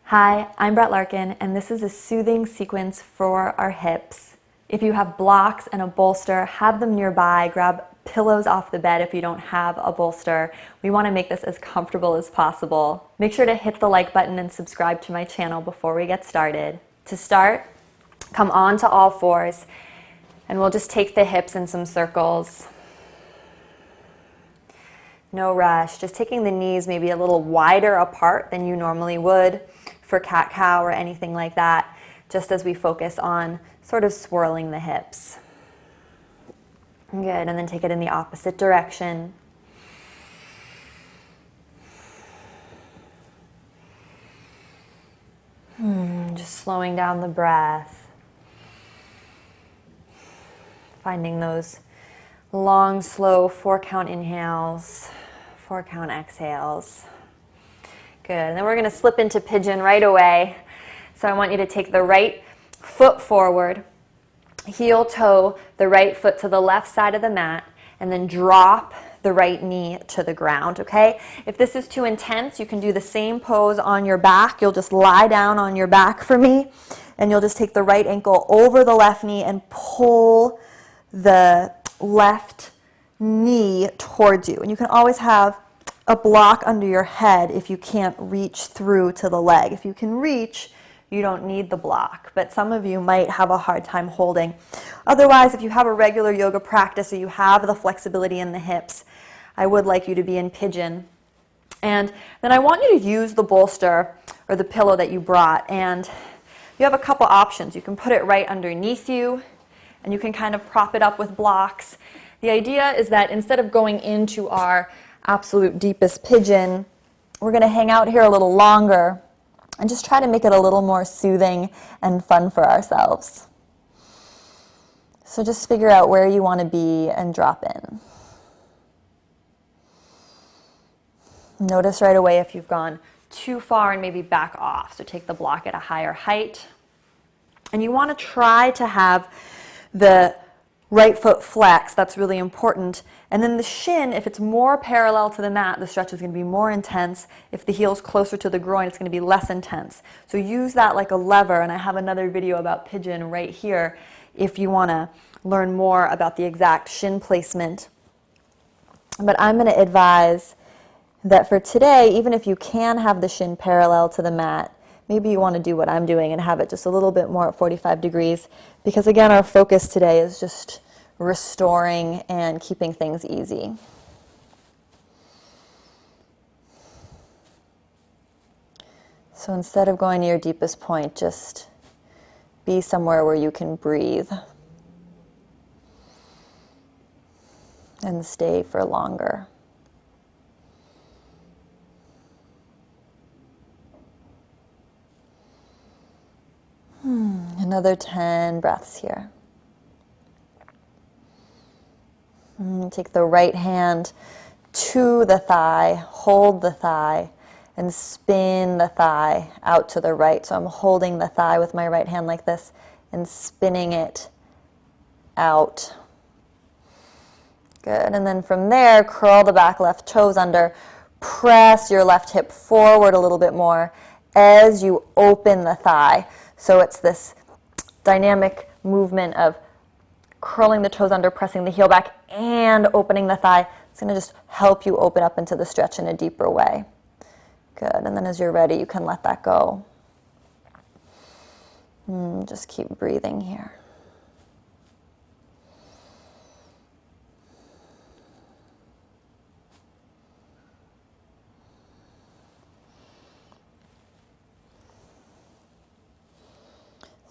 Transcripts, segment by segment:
Hi, I'm Larkin, and this is a soothing sequence for our hips. If you have blocks and a bolster, have them nearby. Grab pillows off the bed if you don't have a bolster. We want to make this as comfortable as possible. Make sure to hit the like button and subscribe to my channel before we get started. To start, come on to all fours, and we'll just take the hips in some circles. No rush, just taking the knees maybe a little wider apart than you normally would for cat-cow or anything like that, just as we focus on sort of swirling the hips. Good, and then take it in the opposite direction. Just slowing down the breath. Finding those long, slow 4-count inhales, 4-count exhales. Good, and then we're going to slip into pigeon right away. So I want you to take the right foot forward, heel toe the right foot to the left side of the mat, and then drop the right knee to the ground, okay? If this is too intense, you can do the same pose on your back. You'll just lie down on your back for me, and you'll just take the right ankle over the left knee and pull the left knee towards you. And you can always have a block under your head if you can't reach through to the leg. If you can reach, you don't need the block, but some of you might have a hard time holding. Otherwise, if you have a regular yoga practice or you have the flexibility in the hips, I would like you to be in pigeon. And then I want you to use the bolster or the pillow that you brought, and you have a couple options. You can put it right underneath you, and you can kind of prop it up with blocks. The idea is that instead of going into our absolute deepest pigeon, we're going to hang out here a little longer and just try to make it a little more soothing and fun for ourselves. So just figure out where you want to be and drop in. Notice right away if you've gone too far and maybe back off. So take the block at a higher height. And you want to try to have the right foot flex. That's really important. And then the shin, if it's more parallel to the mat, the stretch is going to be more intense. If the heel's closer to the groin, it's going to be less intense. So use that like a lever, and I have another video about pigeon right here if you want to learn more about the exact shin placement. But I'm going to advise that for today, even if you can have the shin parallel to the mat, maybe you want to do what I'm doing and have it just a little bit more at 45 degrees, because again, our focus today is just restoring and keeping things easy. So instead of going to your deepest point, just be somewhere where you can breathe and stay for longer. Another 10 breaths here. Take the right hand to the thigh, hold the thigh, and spin the thigh out to the right. So I'm holding the thigh with my right hand like this and spinning it out. Good. And then from there, curl the back left toes under. Press your left hip forward a little bit more as you open the thigh. So it's this dynamic movement of curling the toes under, pressing the heel back, and opening the thigh. It's going to just help you open up into the stretch in a deeper way. Good. And then as you're ready, you can let that go. Just keep breathing here.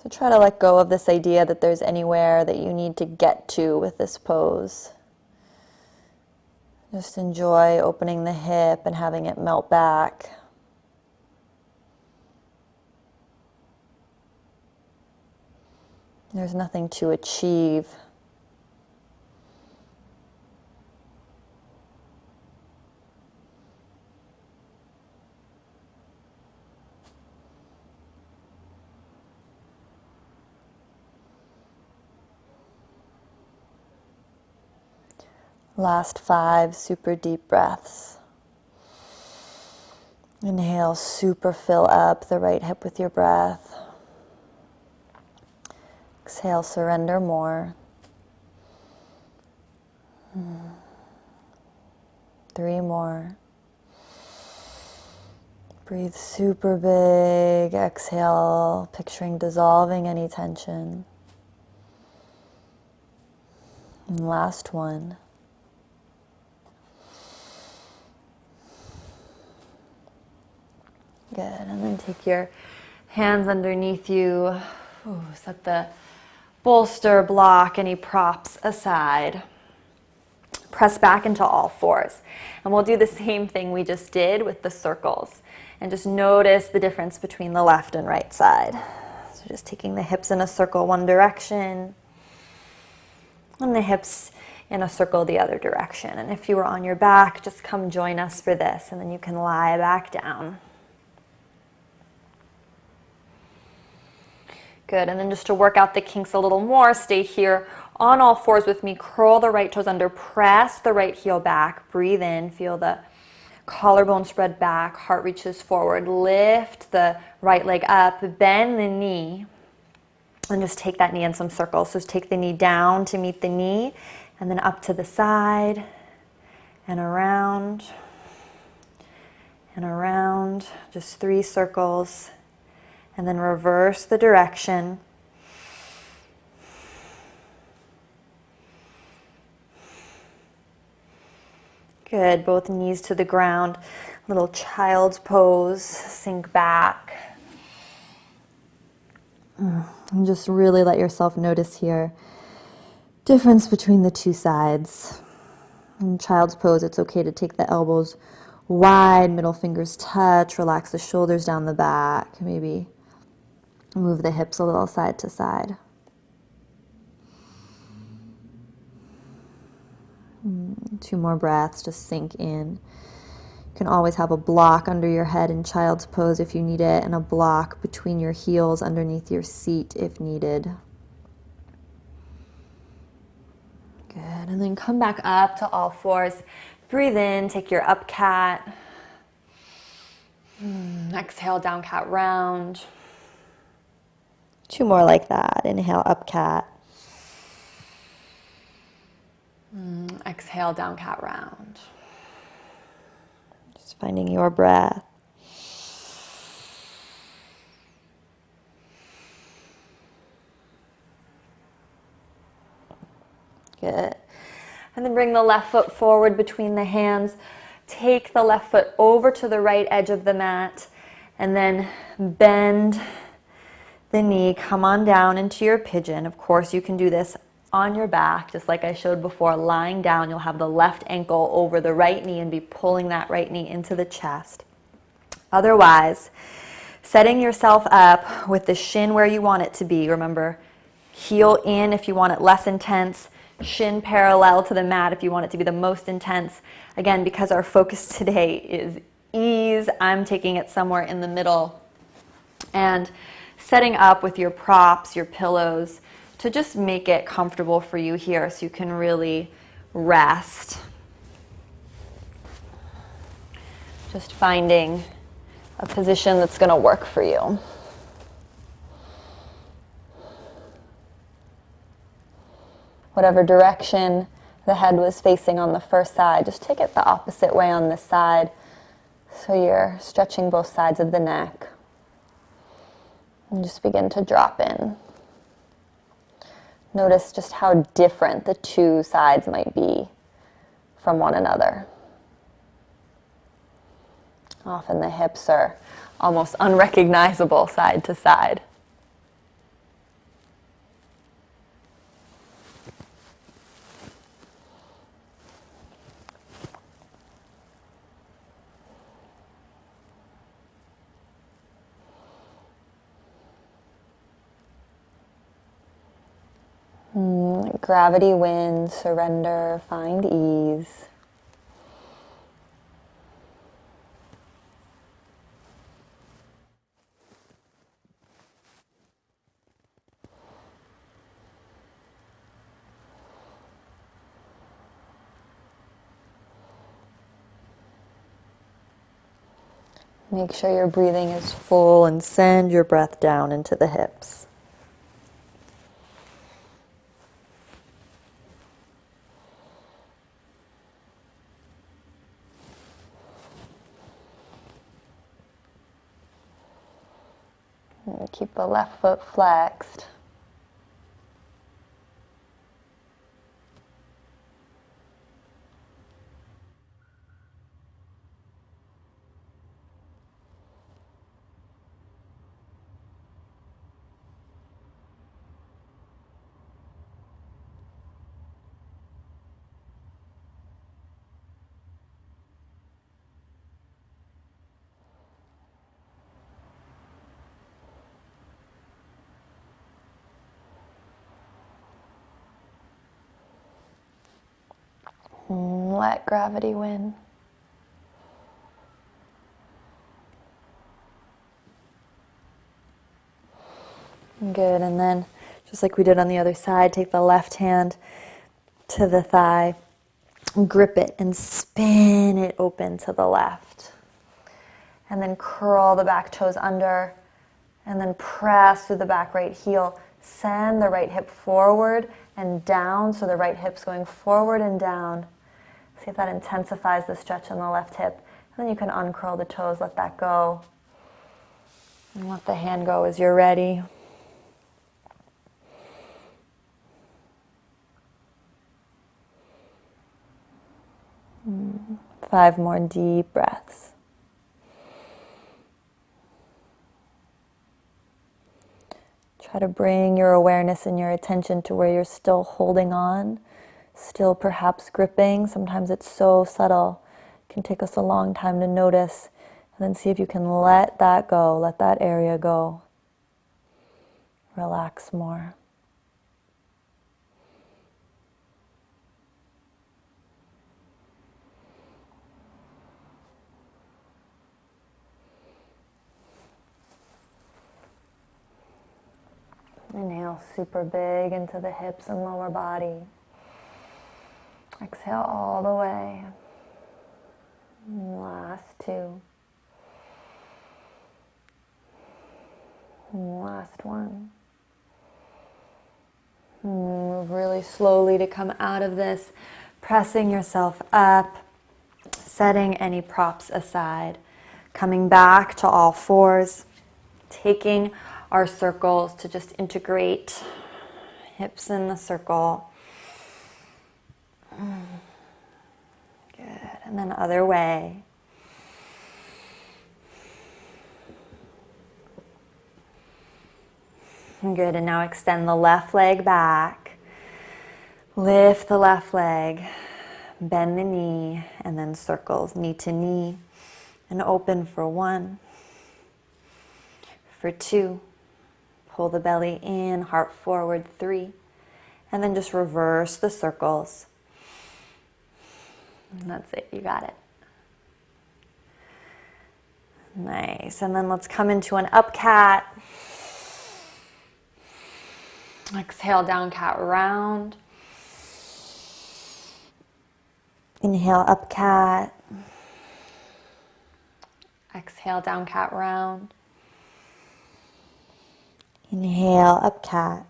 So try to let go of this idea that there's anywhere that you need to get to with this pose. Just enjoy opening the hip and having it melt back. There's nothing to achieve. Last 5 super deep breaths. Inhale, super fill up the right hip with your breath. Exhale, surrender more. 3 more. Breathe super big. Exhale, picturing dissolving any tension. And last one. Good, and then take your hands underneath you. Ooh, set the bolster, block, any props aside. Press back into all fours. And we'll do the same thing we just did with the circles. And just notice the difference between the left and right side. So just taking the hips in a circle one direction, and the hips in a circle the other direction. And if you were on your back, just come join us for this, and then you can lie back down. Good, and then just to work out the kinks a little more, stay here on all fours with me. Curl the right toes under, press the right heel back, breathe in, feel the collarbone spread back, heart reaches forward, lift the right leg up, bend the knee, and just take that knee in some circles. So just take the knee down to meet the knee, and then up to the side, and around, just 3 circles. And then reverse the direction. Good, both knees to the ground. Little child's pose, sink back. And just really let yourself notice here. Difference between the two sides. In child's pose, it's okay to take the elbows wide, middle fingers touch, relax the shoulders down the back, maybe move the hips a little side to side. 2 more breaths, just sink in. You can always have a block under your head in child's pose if you need it, and a block between your heels underneath your seat if needed. Good, and then come back up to all fours. Breathe in, take your up cat. Exhale, down cat round. 2 more like that. Inhale, up cat. Exhale, down cat round. Just finding your breath. Good. And then bring the left foot forward between the hands. Take the left foot over to the right edge of the mat, and then bend the knee, come on down into your pigeon. Of course, you can do this on your back, just like I showed before. Lying down, you'll have the left ankle over the right knee and be pulling that right knee into the chest. Otherwise, setting yourself up with the shin where you want it to be. Remember, heel in if you want it less intense, shin parallel to the mat if you want it to be the most intense. Again, because our focus today is ease, I'm taking it somewhere in the middle. And setting up with your props, your pillows, to just make it comfortable for you here so you can really rest. Just finding a position that's going to work for you. Whatever direction the head was facing on the first side, just take it the opposite way on this side so you're stretching both sides of the neck. And just begin to drop in. Notice just how different the two sides might be from one another. Often the hips are almost unrecognizable side to side. Gravity wins, surrender, find ease. Make sure your breathing is full and send your breath down into the hips. And keep the left foot flexed. Let gravity win. Good, and then just like we did on the other side, take the left hand to the thigh, grip it and spin it open to the left. And then curl the back toes under, and then press through the back right heel. Send the right hip forward and down, so the right hip's going forward and down. See if that intensifies the stretch in the left hip. And then you can uncurl the toes, let that go. And let the hand go as you're ready. Five more deep breaths. Try to bring your awareness and your attention to where you're still holding on, still perhaps gripping. Sometimes it's so subtle. It can take us a long time to notice. And then see if you can let that go, let that area go. Relax more. Inhale super big into the hips and lower body. Exhale all the way. Last two. Last one. Move really slowly to come out of this, pressing yourself up, setting any props aside, coming back to all fours, taking our circles to just integrate hips in the circle. Good. And then other way. Good. And now extend the left leg back. Lift the left leg. Bend the knee. And then circles knee to knee. And open for 1. For 2. Pull the belly in, heart forward, 3. And then just reverse the circles. And that's it, you got it. Nice, and then let's come into an up cat. Exhale, down cat round. Inhale, up cat. Exhale, down cat round. Inhale, up cat.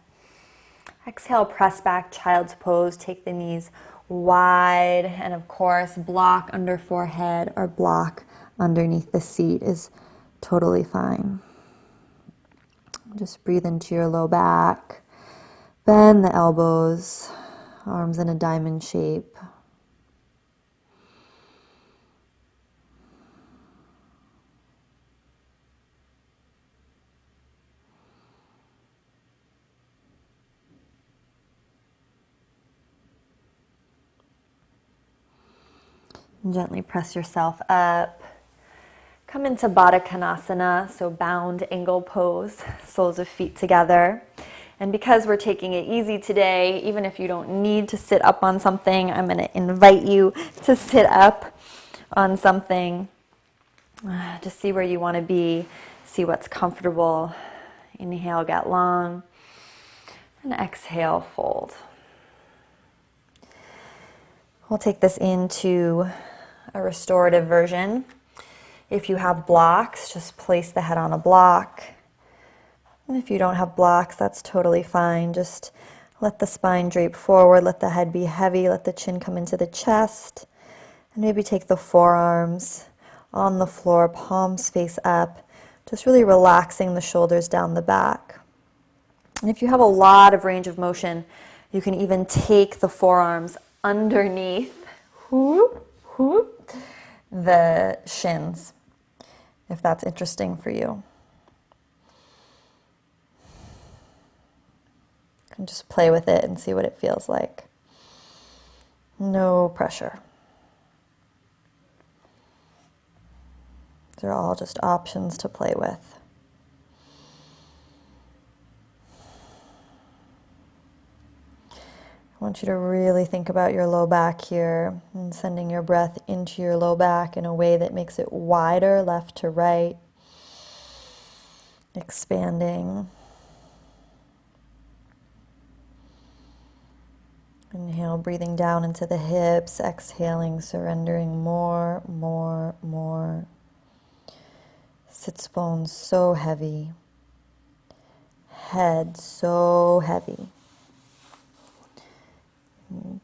Exhale, press back, child's pose. Take the knees wide. And of course, block under forehead or block underneath the seat is totally fine. Just breathe into your low back. Bend the elbows, arms in a diamond shape. Gently press yourself up. Come into Baddha Konasana, so bound angle pose, soles of feet together. And because we're taking it easy today, even if you don't need to sit up on something, I'm going to invite you to sit up on something. Just see where you want to be, see what's comfortable. Inhale, get long, and exhale, fold. We'll take this into a restorative version. If you have blocks, just place the head on a block. And if you don't have blocks, that's totally fine. Just let the spine drape forward, let the head be heavy, let the chin come into the chest. And maybe take the forearms on the floor, palms face up, just really relaxing the shoulders down the back. And if you have a lot of range of motion, you can even take the forearms underneath the shins, if that's interesting for you. You can just play with it and see what it feels like. No pressure. They're all just options to play with. I want you to really think about your low back here and sending your breath into your low back in a way that makes it wider, left to right, expanding. Inhale, breathing down into the hips, exhaling, surrendering more. Sits bones so heavy, head so heavy.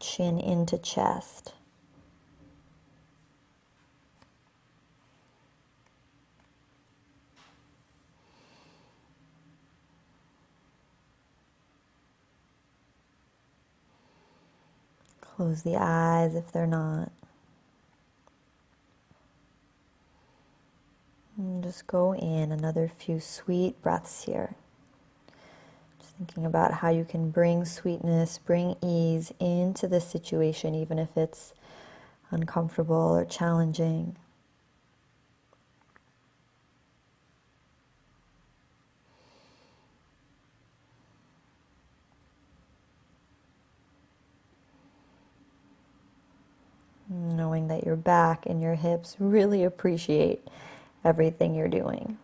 Chin into chest. Close the eyes if they're not. And just go in another few sweet breaths here. Thinking about how you can bring sweetness, bring ease into the situation, even if it's uncomfortable or challenging. Knowing that your back and your hips really appreciate everything you're doing.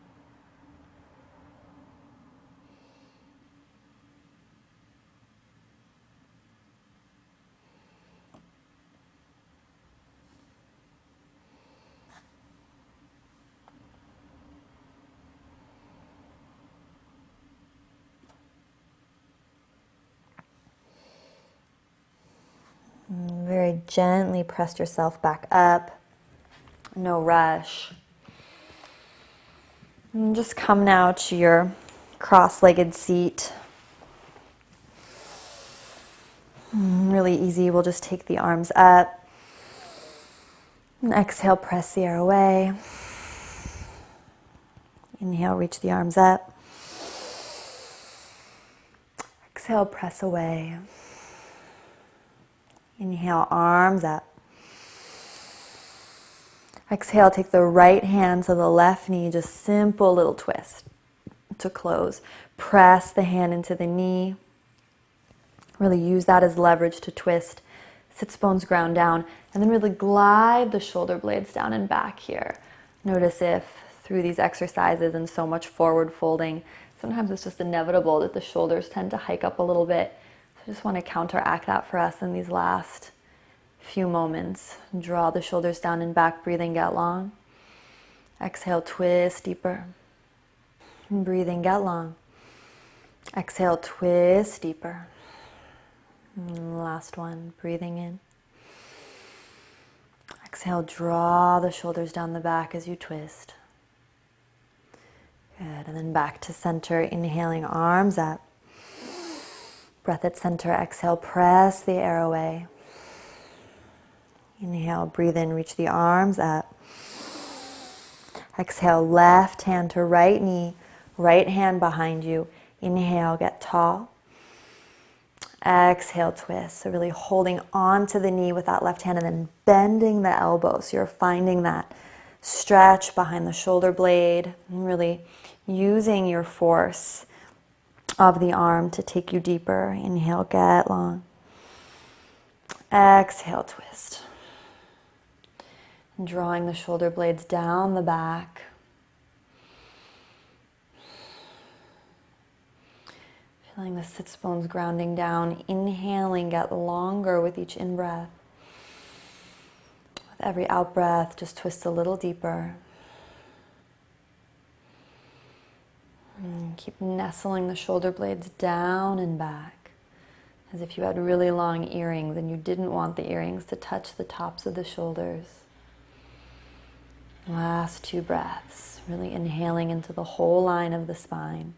Very gently press yourself back up. No rush. And just come now to your cross-legged seat. Really easy. We'll just take the arms up. And exhale, press the air away. Inhale, reach the arms up. Exhale, press away. Inhale, arms up. Exhale, take the right hand to the left knee, just simple little twist to close. Press the hand into the knee. Really use that as leverage to twist. Sits bones ground down, and then really glide the shoulder blades down and back here. Notice if through these exercises and so much forward folding, sometimes it's just inevitable that the shoulders tend to hike up a little bit. I just want to counteract that for us in these last few moments. Draw the shoulders down and back, breathing, get long. Exhale, twist deeper. Breathing, get long. Exhale, twist deeper. And last one, breathing in. Exhale, draw the shoulders down the back as you twist. Good, and then back to center, inhaling, arms up. Breath at center, exhale, press the air away. Inhale, breathe in, reach the arms up. Exhale, left hand to right knee, right hand behind you. Inhale, get tall. Exhale, twist. So really holding on to the knee with that left hand and then bending the elbow. So you're finding that stretch behind the shoulder blade and really using your force of the arm to take you deeper. Inhale, get long. Exhale, twist. And drawing the shoulder blades down the back. Feeling the sits bones grounding down. Inhaling, get longer with each in-breath. With every out-breath, just twist a little deeper. Keep nestling the shoulder blades down and back, as if you had really long earrings and you didn't want the earrings to touch the tops of the shoulders. Last 2 breaths, really inhaling into the whole line of the spine.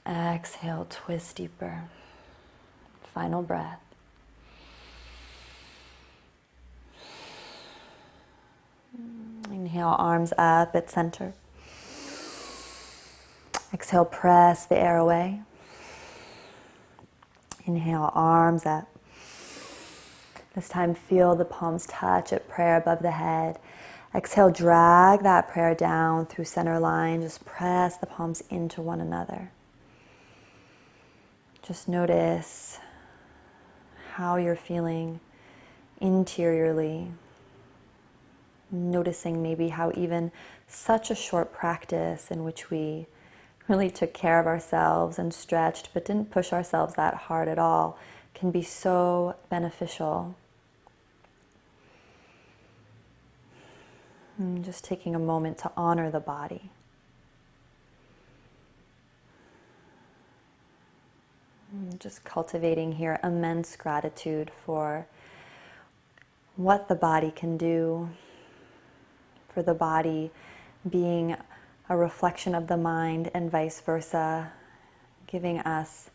Exhale, twist deeper. Final breath. Inhale, arms up at center. Exhale, press the air away. Inhale, arms up. This time, feel the palms touch at prayer above the head. Exhale, drag that prayer down through center line. Just press the palms into one another. Just notice how you're feeling interiorly. Noticing maybe how even such a short practice in which we really took care of ourselves and stretched but didn't push ourselves that hard at all can be so beneficial. And just taking a moment to honor the body. And just cultivating here immense gratitude for what the body can do, for the body being a reflection of the mind and vice versa, giving us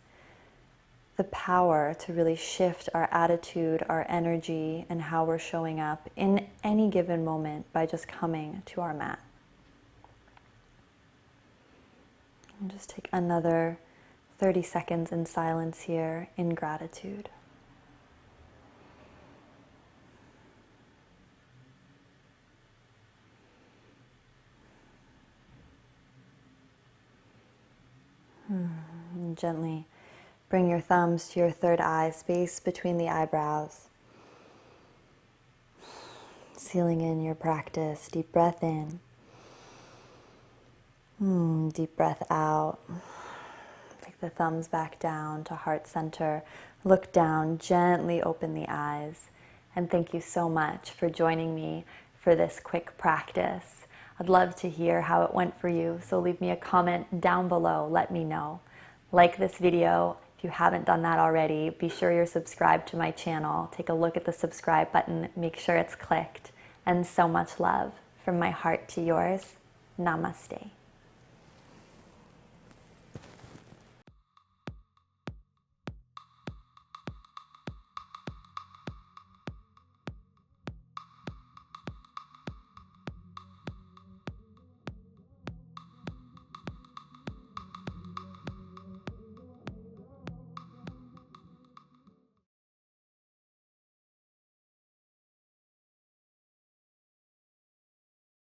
the power to really shift our attitude, our energy, and how we're showing up in any given moment by just coming to our mat. And just take another 30 seconds in silence here in gratitude. And gently bring your thumbs to your third eye, space between the eyebrows. Sealing in your practice. Deep breath in. Deep breath out. Take the thumbs back down to heart center. Look down, gently open the eyes. And thank you so much for joining me for this quick practice. I'd love to hear how it went for you, so leave me a comment down below. Let me know. Like this video. If you haven't done that already, be sure you're subscribed to my channel. Take a look at the subscribe button. Make sure it's clicked. And so much love from my heart to yours. Namaste.